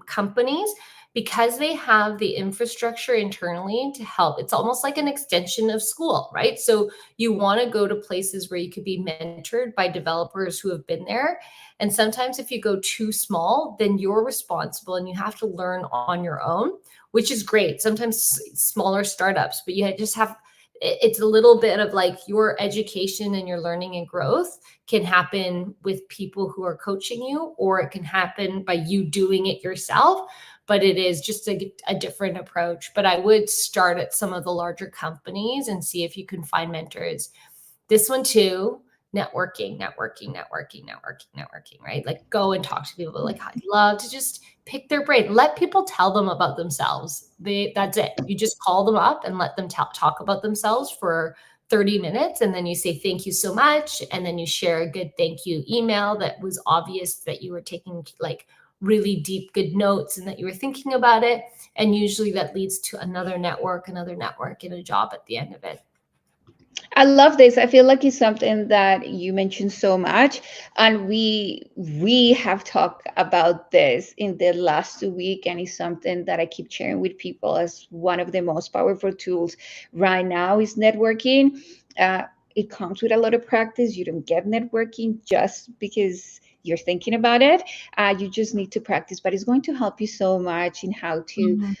companies, because they have the infrastructure internally to help. It's almost like an extension of school, right? So you want to go to places where you could be mentored by developers who have been there. And sometimes if you go too small, then you're responsible and you have to learn on your own, which is great. Sometimes smaller startups, but you just have, it's a little bit of like your education and your learning and growth can happen with people who are coaching you, or it can happen by you doing it yourself. But it is just a different approach. But I would start at some of the larger companies and see if you can find mentors. This one too, networking, right? Like go and talk to people. Like I'd love to just pick their brain. Let people tell them about themselves. That's it. You just call them up and let them talk about themselves for 30 minutes. And then you say, thank you so much. And then you share a good thank you email that was obvious that you were taking like really deep, good notes and that you were thinking about it. And usually that leads to another network, and a job at the end of it. I love this. I feel like it's something that you mentioned so much, and we have talked about this in the last 2 week, and it's something that I keep sharing with people as one of the most powerful tools right now is networking. Uh, it comes with a lot of practice. You don't get networking just because you're thinking about it. You just need to practice, but it's going to help you so much in how to Mhm.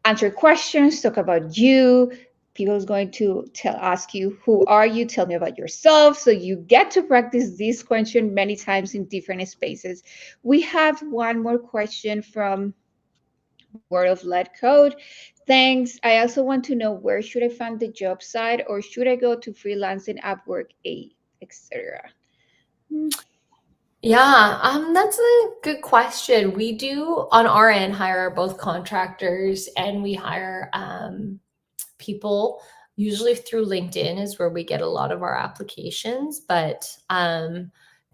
answer questions, talk about you. People is going to ask you, who are you? Tell me about yourself. So you get to practice this question many times in different spaces. We have one more question World of Lead Code. Thanks. I also want to know, where should I find the job site, or should I go to freelancing, Upwork, etc.? Yeah, that's a good question. We do on our end hire both contractors and we hire people usually through LinkedIn is where we get a lot of our applications, but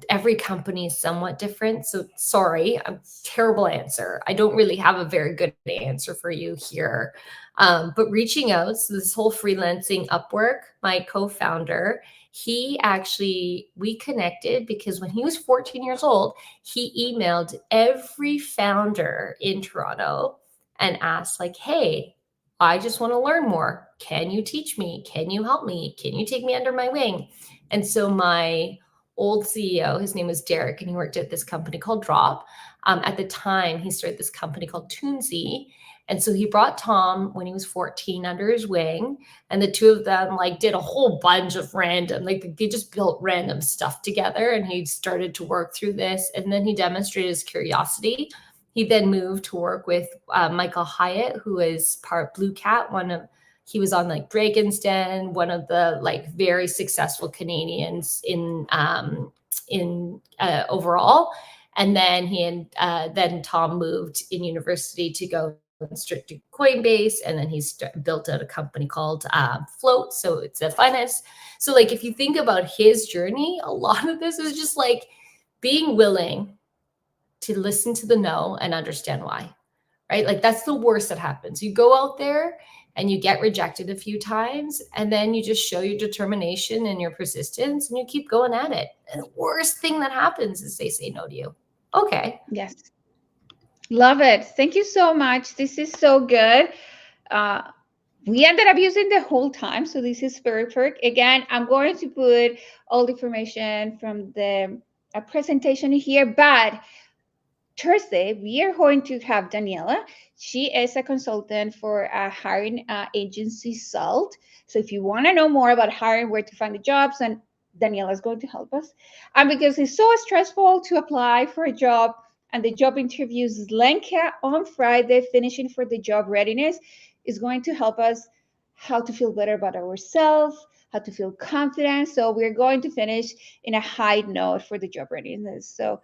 every company is somewhat different. So sorry, a terrible answer. I don't really have a very good answer for you here. But reaching out, so this whole freelancing Upwork, my co-founder, he actually, we connected because when he was 14 years old, he emailed every founder in Toronto and asked like, hey, I just want to learn more. Can you teach me? Can you help me? Can you take me under my wing? And so my old CEO, his name was Derek, and he worked at this company called Drop. At the time, he started this company called Toonsy. And so he brought Tom when he was 14 under his wing, and the two of them like did a whole bunch of random, like they just built random stuff together. And he started to work through this, and then he demonstrated his curiosity. He then moved to work with Michael Hyatt, who is part Blue Cat, one of he was on like Dragon's Den, one of the like very successful Canadians in overall. And then he and then Tom moved in university to go straight to Coinbase, and then he's built out a company called Float. So it's a finance. So like if you think about his journey, a lot of this is just like being willing to listen to the no and understand why, right? Like that's the worst that happens. You go out there and you get rejected a few times, and then you just show your determination and your persistence and you keep going at it. And the worst thing that happens is they say no to you. Okay. Yes. Love it. Thank you so much. This is so good. Uh, we ended up using the whole time, so this is perfect. Again, I'm going to put all the information from the presentation here, but Thursday, we are going to have Daniela. She is a consultant for a hiring agency, SALT. So if you want to know more about hiring, where to find the jobs, and Daniela is going to help us. And because it's so stressful to apply for a job, and the job interviews is lengthy on Friday, finishing for the job readiness is going to help us how to feel better about ourselves, how to feel confident. So we're going to finish in a high note for the job readiness. So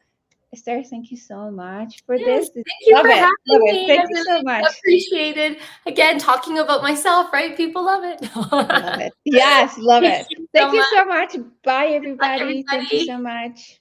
Esther, thank you so much for Yes, this. thank you Love for it. Love having it. me. I Thank you really so much. appreciated again talking about myself, right? People love it. Love it. Yes, love Thank it. you Thank so you much. so much. Bye, Bye, everybody. Thank you everybody. so much.